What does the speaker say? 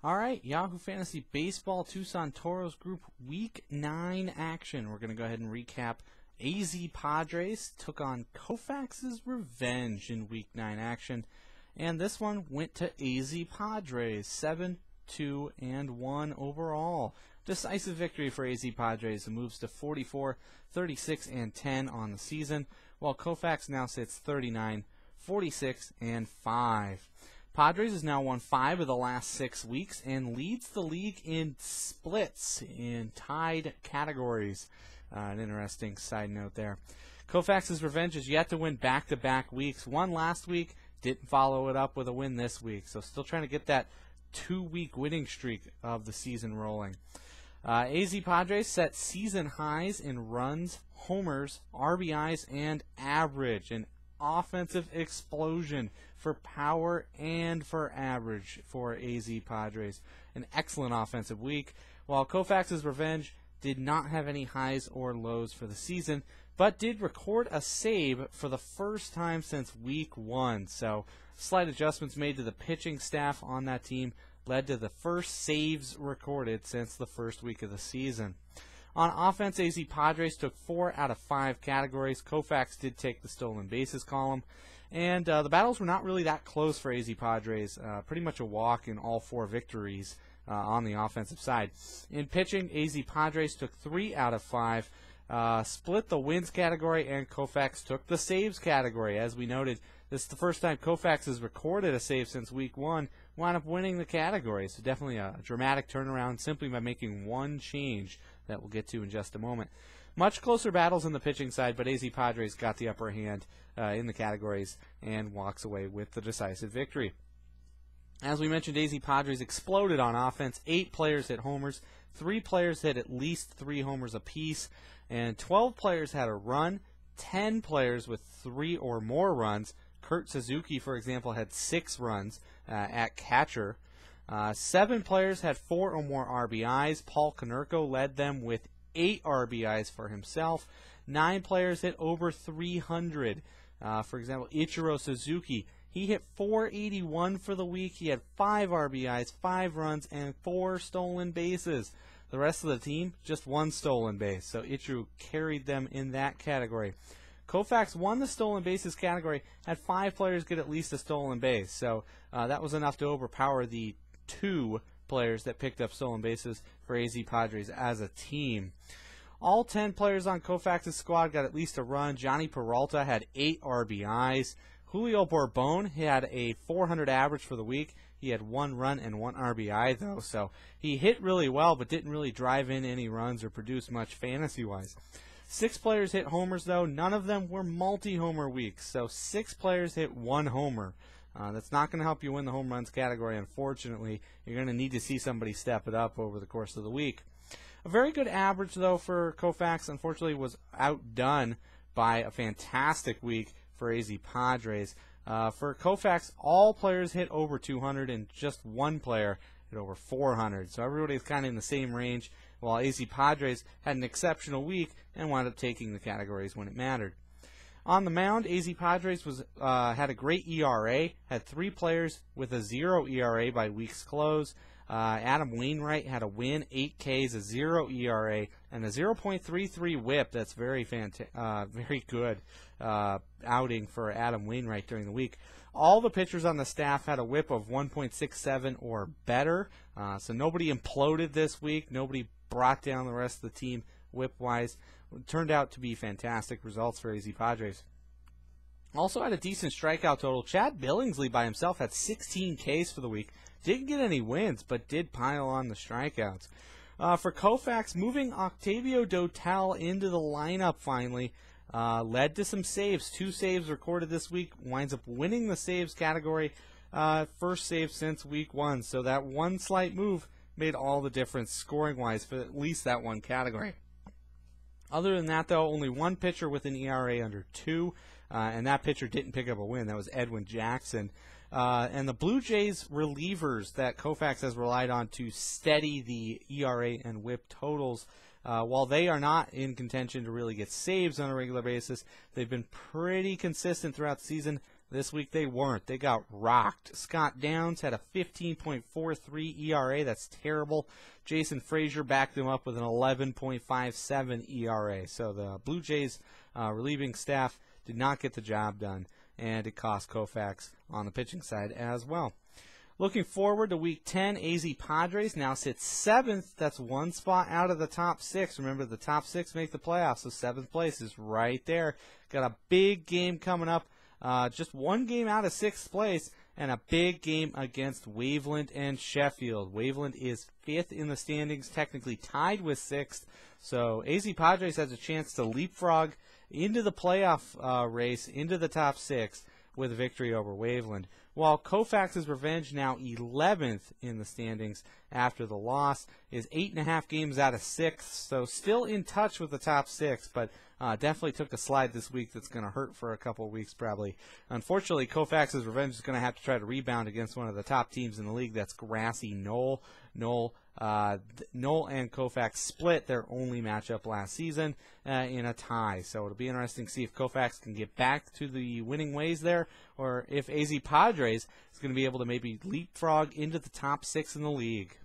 All right, Yahoo Fantasy Baseball Tucson Toros Group Week 9 action. We're going to go ahead and recap. AZPadres took on Koufax's Revenge in Week 9 action. And this one went to AZPadres, 7-2-1 overall. Decisive victory for AZPadres, who moves to 44, 36, and 10 on the season, while Koufax now sits 39, 46, and 5. Padres has now won 5 of the last 6 weeks and leads the league in splits in tied categories. An interesting side note there. Koufax's Revenge is yet to win back-to-back weeks. Won last week, didn't follow it up with a win this week, so still trying to get that 2-week winning streak of the season rolling. AZPadres set season highs in runs, homers, RBIs, and average. An offensive explosion for power and for average for AZPadres. An excellent offensive week, while Koufax's Revenge did not have any highs or lows for the season, but did record a save for the first time since Week 1. So slight adjustments made to the pitching staff on that team led to the first saves recorded since the first week of the season. On offense, AZPadres took 4 out of 5 categories. Koufax did take the stolen bases column. And the battles were not really that close for AZPadres. Pretty much a walk in all 4 victories on the offensive side. In pitching, AZPadres took 3 out of 5. Split the wins category, and Koufax took the saves category. As we noted, this is the first time Koufax has recorded a save since Week 1. Wound up winning the category. So definitely a dramatic turnaround simply by making one change that we'll get to in just a moment. Much closer battles on the pitching side, but AZPadres got the upper hand in the categories and walks away with the decisive victory. As we mentioned, AZPadres exploded on offense. 8 players hit homers, 3 players hit at least 3 homers apiece, and 12 players had a run, 10 players with 3 or more runs. Kurt Suzuki, for example, had 6 runs at catcher. 7 players had 4 or more RBIs. Paul Konerko led them with 8 RBIs for himself. 9 players hit over 300. For example, Ichiro Suzuki, he hit 481 for the week. He had 5 RBIs, 5 runs, and 4 stolen bases. The rest of the team, just 1 stolen base. So Ichiro carried them in that category. Koufax won the stolen bases category, had 5 players get at least a stolen base. So that was enough to overpower the 2 players that picked up stolen bases for AZPadres as a team. All 10 players on Koufax's squad got at least a run. Johnny Peralta had 8 RBIs. Julio Bourbon had a 400 average for the week. He had 1 run and 1 RBI, though, so he hit really well but didn't really drive in any runs or produce much fantasy-wise. 6 players hit homers, though. None of them were multi-homer weeks, so 6 players hit 1 homer. That's not going to help you win the home runs category, unfortunately. You're going to need to see somebody step it up over the course of the week. A very good average, though, for Koufax, unfortunately, was outdone by a fantastic week for AZPadres. For Koufax, all players hit over 200, and just 1 player hit over 400. So everybody's kind of in the same range, while AZPadres had an exceptional week and wound up taking the categories when it mattered. On the mound, AZPadres had a great ERA, had 3 players with a 0 ERA by week's close. Adam Wainwright had a win, 8 Ks, a 0 ERA, and a 0.33 WHIP. That's very good outing for Adam Wainwright during the week. All the pitchers on the staff had a WHIP of 1.67 or better, so nobody imploded this week. Nobody brought down the rest of the team WHIP-wise. It turned out to be fantastic results for AZPadres. Also had a decent strikeout total. Chad Billingsley by himself had 16 Ks for the week. Didn't get any wins, but did pile on the strikeouts. For Koufax, moving Octavio Dotel into the lineup finally led to some saves. 2 saves recorded this week. Winds up winning the saves category. First save since week 1. So that one slight move made all the difference scoring-wise for at least that one category. Other than that, though, only 1 pitcher with an ERA under 2, and that pitcher didn't pick up a win. That was Edwin Jackson. And the Blue Jays relievers that Koufax has relied on to steady the ERA and WHIP totals, while they are not in contention to really get saves on a regular basis, they've been pretty consistent throughout the season. This week they weren't. They got rocked. Scott Downs had a 15.43 ERA. That's terrible. Jason Frazier backed him up with an 11.57 ERA. So the Blue Jays relieving staff did not get the job done, and it cost Koufax on the pitching side as well. Looking forward to Week 10, AZPadres now sits 7th. That's one spot out of the top 6. Remember, the top 6 make the playoffs, so 7th place is right there. Got a big game coming up, just one game out of 6th place, and a big game against Waveland and Sheffield. Waveland is 5th in the standings, technically tied with 6th, so AZPadres has a chance to leapfrog into the playoff race, into the top 6, with a victory over Waveland. While Koufax's revenge, now 11th in the standings after the loss, is 8.5 games out of 6th, so still in touch with the top 6, but definitely took a slide this week that's going to hurt for a couple of weeks probably. Unfortunately, Koufax's revenge is going to have to try to rebound against one of the top teams in the league. That's Grassy Knoll. Knoll and Koufax split their only matchup last season in a tie. So it'll be interesting to see if Koufax can get back to the winning ways there, or if AZPadres is going to be able to maybe leapfrog into the top 6 in the league.